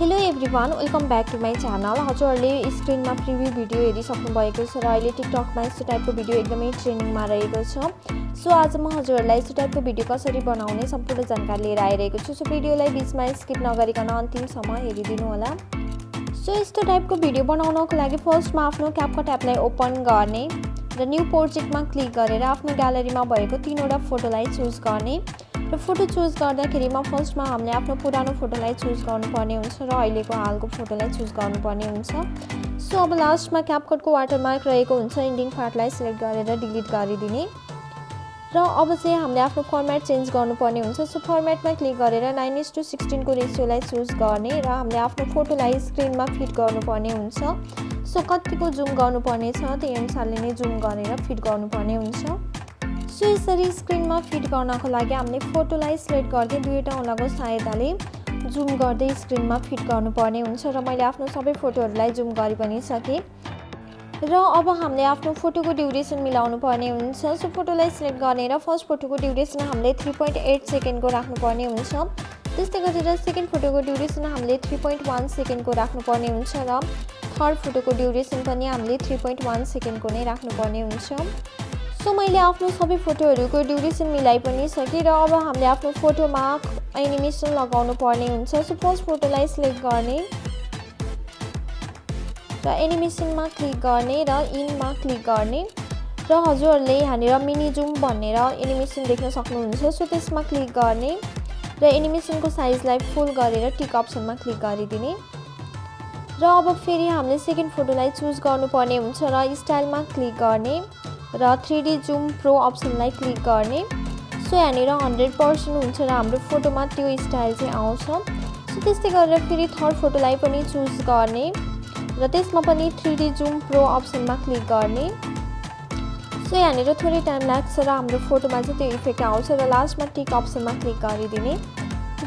Hello everyone, welcome back to my channel. हजुरहरूले स्क्रिनमा preview video हेरिसक्नु भएको छ र अहिले टिकटकमा यस्तो टाइपको भिडियो एकदमै ट्रेन्डिङमा रहेको छ। सो आज म हजुरहरूलाई यस्तो टाइपको भिडियो कसरी बनाउने सम्पूर्ण जानकारी लिएर आइरहेको छु। सो भिडियोलाई बिचमा स्किप नगरिकन अन्तिमसम्म हेरिदिनु होला। सो यस्तो टाइपको भिडियो बनाउनको लागि फर्स्टमा आफ्नो क्यापकट एपलाई ओपन गर्ने र न्यू प्रोजेक्टमा क्लिक गरेर आफ्नो ग्यालरीमा भएको 3वटा फोटोलाई चुज गर्ने र फोटो चुज गर्दाखेरिमा फर्स्टमा हामीले आफ्नो पुरानो फोटोलाई चुज गर्नुपर्ने हुन्छ र अहिलेको हालको फोटोलाई चुज गर्नुपर्ने हुन्छ। सो अब लास्टमा क्यापकटको वाटरमार्क रहेको हुन्छ, इन्डिङ पार्टलाई सिलेक्ट गरेर डिलिट गरिदिने र अब चाहिँ हामीले आफ्नो फर्मेट चेन्ज गर्नुपर्ने हुन्छ। सो फर्मेटमा क्लिक गरेर 9:16 को रेसियोलाई चुज गर्ने र हामीले आफ्नो फोटोलाई स्क्रिनमा फिट गर्नुपर्ने हुन्छ। सो कतिको जुम गर्नुपर्ने छ त्यही अनुसारले नै जुम गरेर फिट गर्नुपर्ने हुन्छ। सो यसरी स्क्रिनमा फिट गर्नको लागि हामीले फोटोलाई सिलेक्ट गर्दै दुईवटा औँलाको सहायताले जुम गर्दै स्क्रिनमा फिट गर्नुपर्ने हुन्छ र मैले आफ्नो सबै फोटोहरूलाई जुम गरि पनि सकेँ। र अब हामीले आफ्नो फोटोको ड्युरेसन मिलाउनु पर्ने हुन्छ। सो फोटोलाई सिलेक्ट गरेर फर्स्ट फोटोको ड्युरेसन हामीले 3.8 सेकेन्डको राख्नुपर्ने हुन्छ। त्यस्तै गरेर सेकेन्ड फोटोको ड्युरेसन हामीले 3.1 सेकेन्डको राख्नुपर्ने हुन्छ र थर्ड फोटोको ड्युरेसन पनि हामीले 3.1 सेकेन्डको नै राख्नुपर्ने हुन्छ। सो मैले आफ्नो सबै फोटोहरूको ड्युरेसन मिलाइ पनि सकेँ र अब हामीले आफ्नो फोटोमा एनिमेसन लगाउनु पर्ने हुन्छ। सो फर्स्ट फोटोलाई सिलेक्ट गर्ने र एनिमेसनमा क्लिक गर्ने र इनमा क्लिक गर्ने र हजुरहरूले यहाँनिर मिनी जुम भनेर एनिमेसन देख्न सक्नुहुन्छ। सो त्यसमा क्लिक गर्ने र एनिमेसनको साइजलाई फुल गरेर टिक अप्सनमा क्लिक गरिदिने र अब फेरि हामीले सेकेन्ड फोटोलाई चुज गर्नुपर्ने हुन्छ र स्टाइलमा क्लिक गर्ने र 3D जुम प्रो अप्सनलाई क्लिक गर्ने। सो यहाँनिर 100% हुन्छ र हाम्रो फोटोमा त्यो स्टाइल चाहिँ आउँछ। सो त्यस्तै गरेर फेरि थर्ड फोटोलाई पनि चुज गर्ने र त्यसमा पनि 3D जुम प्रो अप्सनमा क्लिक गर्ने। सो यहाँनिर थोरै टाइम लाग्छ र हाम्रो फोटोमा चाहिँ त्यो इफेक्ट आउँछ र लास्टमा टिक अप्सनमा क्लिक गरिदिने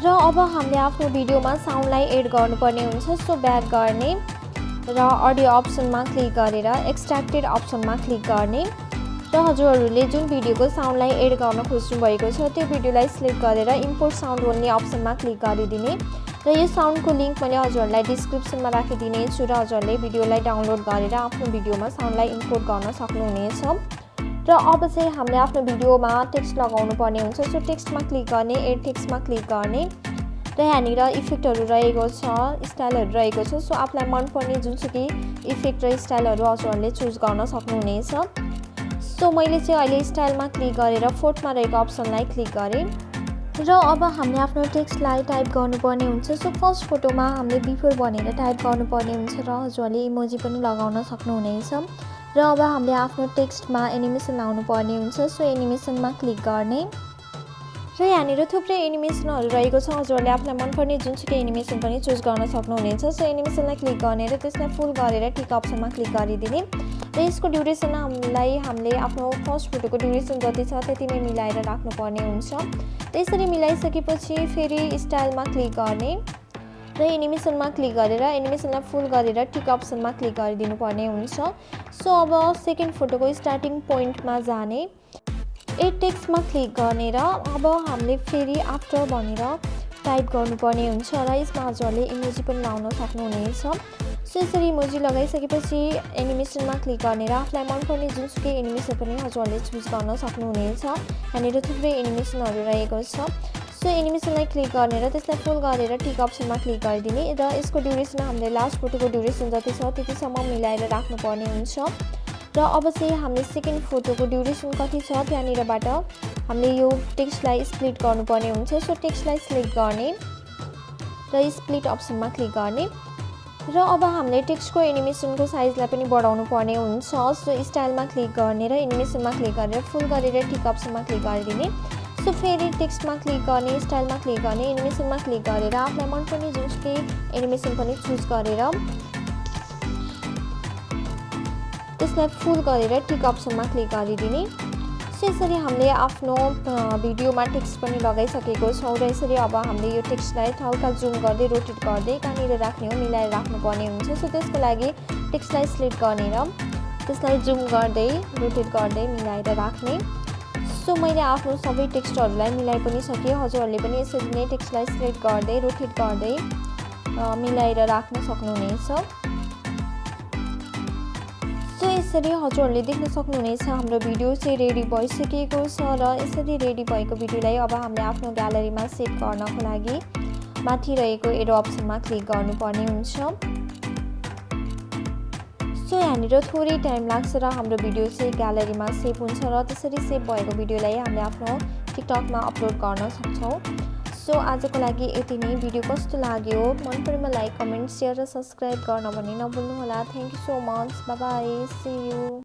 र अब हामीले आफ्नो भिडियोमा साउन्डलाई एड गर्नुपर्ने हुन्छ। सो ब्याक गर्ने र अडियो अप्सनमा क्लिक गरेर एक्सट्र्याक्टेड अप्सनमा क्लिक गर्ने र हजुरहरूले जुन भिडियोको साउन्डलाई एड गर्न खोज्नु भएको छ त्यो भिडियोलाई सिलेक्ट गरेर इम्पोर्ट साउन्ड ओन्ली अप्सनमा क्लिक गरिदिने र यो साउन्डको लिङ्क मैले हजुरहरूलाई डिस्क्रिप्सनमा राखिदिने छु र हजुरहरूले भिडियोलाई डाउनलोड गरेर आफ्नो भिडियोमा साउन्डलाई इम्पोर्ट गर्न सक्नुहुनेछ। र अब चाहिँ हामीले आफ्नो भिडियोमा टेक्स्ट लगाउनु पर्ने हुन्छ। सो टेक्स्टमा क्लिक गर्ने, एड टेक्स्टमा क्लिक गर्ने र यहाँनिर इफेक्टहरू रहेको छ, स्टाइलहरू रहेको छ। सो आफूलाई मनपर्ने जुनसुकै इफेक्ट र स्टाइलहरू हजुरहरूले चुज गर्न सक्नुहुनेछ। सो मैले चाहिँ अहिले स्टाइलमा क्लिक गरेर फोर्थमा रहेको अप्सनलाई क्लिक गरेँ र अब हामीले आफ्नो टेक्स्टलाई टाइप गर्नुपर्ने हुन्छ। सो फर्स्ट फोटोमा हामीले बिफोर भनेर टाइप गर्नुपर्ने हुन्छ र हजुरहरूले इमोजी पनि लगाउन सक्नुहुनेछ र अब हामीले आफ्नो टेक्स्टमा एनिमेसन लाउनु पर्ने हुन्छ। सो एनिमेसनमा क्लिक गर्ने र यहाँनिर थुप्रै एनिमेसनहरू रहेको छ, हजुरहरूले आफूलाई मनपर्ने जुनसुकै एनिमेसन पनि चुज गर्न सक्नुहुनेछ। सो एनिमेसनलाई क्लिक गर्ने र त्यसलाई फुल गरेर टिक अप्सनमा क्लिक गरिदिने र यसको ड्युरेसन हामीले आफ्नो फर्स्ट फोटोको ड्युरेसन जति छ त्यतिमै मिलाएर राख्नुपर्ने हुन्छ। त्यसरी मिलाइसकेपछि फेरि स्टाइलमा क्लिक गर्ने र एनिमेसनमा क्लिक गरेर एनिमेसनलाई फुल गरेर टिक अप्सनमा क्लिक गरिदिनु पर्ने हुन्छ। सो अब सेकेन्ड फोटोको स्टार्टिङ पोइन्टमा जाने, एड टेक्स्टमा क्लिक गर्ने र अब हामीले फेरि आफ्टर भनेर टाइप गर्नुपर्ने हुन्छ र यसमा हजुरहरूले इमोजी पनि लाउन सक्नुहुनेछ। सो यसरी इमोजी लगाइसकेपछि एनिमेसनमा क्लिक गर्ने र आफूलाई मनपर्ने जुनसुकै एनिमेसन पनि हजुरहरूले चुज गर्न सक्नुहुनेछ। यहाँनिर थुप्रै एनिमेसनहरू रहेको छ। सो एनिमेसनलाई क्लिक गर्ने र त्यसलाई फुल गरेर टिक अप्सनमा क्लिक गरिदिने र यसको ड्युरेसन हामीले लास्ट फोटोको ड्युरेसन जति छ त्यतिसम्म मिलाएर राख्नुपर्ने हुन्छ। र अब चाहिँ हामीले सेकेन्ड फोटोको ड्युरेसन कति छ त्यहाँनिरबाट हामीले यो टेक्स्टलाई स्प्लिट गर्नुपर्ने हुन्छ। सो टेक्स्टलाई सिलेक्ट गर्ने र स्प्लिट अप्सनमा क्लिक गर्ने र अब हामीले टेक्स्टको एनिमेसनको साइजलाई पनि बढाउनु पर्ने हुन्छ। सो स्टाइलमा क्लिक गर्ने र एनिमेसनमा क्लिक गरेर फुल गरेर टिक अप्सनमा क्लिक गरिदिने। सो फेरि टेक्स्टमा क्लिक गर्ने, स्टाइलमा क्लिक गर्ने, एनिमेसनमा क्लिक गरेर आफूलाई मनपर्ने जुनसुकै एनिमेसन पनि चुज गरेर त्यसलाई फुल गरेर टिक अप्सनमा क्लिक गरिदिने। सो यसरी हामीले आफ्नो भिडियोमा टेक्स्ट पनि लगाइसकेको छौँ र यसरी अब हामीले यो टेक्स्टलाई हल्का जुम गर्दै रोटेट गर्दै कहाँनिर राख्ने हो मिलाएर राख्नुपर्ने हुन्छ। सो त्यसको लागि टेक्स्टलाई सिलेक्ट गर्ने र त्यसलाई जुम गर्दै रोटेट गर्दै मिलाएर राख्ने। सो मैले आफ्नो सबै टेक्स्टहरूलाई मिलाइ पनि सकेँ। हजुरहरूले पनि यसरी नै टेक्स्टलाई सिलेक्ट गर्दै रोटेट गर्दै मिलाएर राख्न सक्नुहुनेछ। सो यसरी हजुरहरूले देख्न सक्नुहुनेछ हाम्रो भिडियो चाहिँ रेडी भइसकेको छ र यसरी रेडी भएको भिडियोलाई अब हामीले आफ्नो ग्यालरीमा सेभ गर्नको लागि माथि रहेको एरो अप्सनमा क्लिक गर्नुपर्ने हुन्छ। सो यहाँनिर थोरै टाइम लाग्छ र हाम्रो भिडियो चाहिँ ग्यालरीमा सेभ हुन्छ र त्यसरी सेभ भएको भिडियोलाई हामीले आफ्नो टिकटकमा अपलोड गर्न सक्छौँ। सो आजको लागि यति नै। भिडियो कस्तो लाग्यो मन परेमा लाइक कमेन्ट सेयर र सब्सक्राइब गर्न भने नभुल्नुहोला। Thank you so much. Bye bye. See you.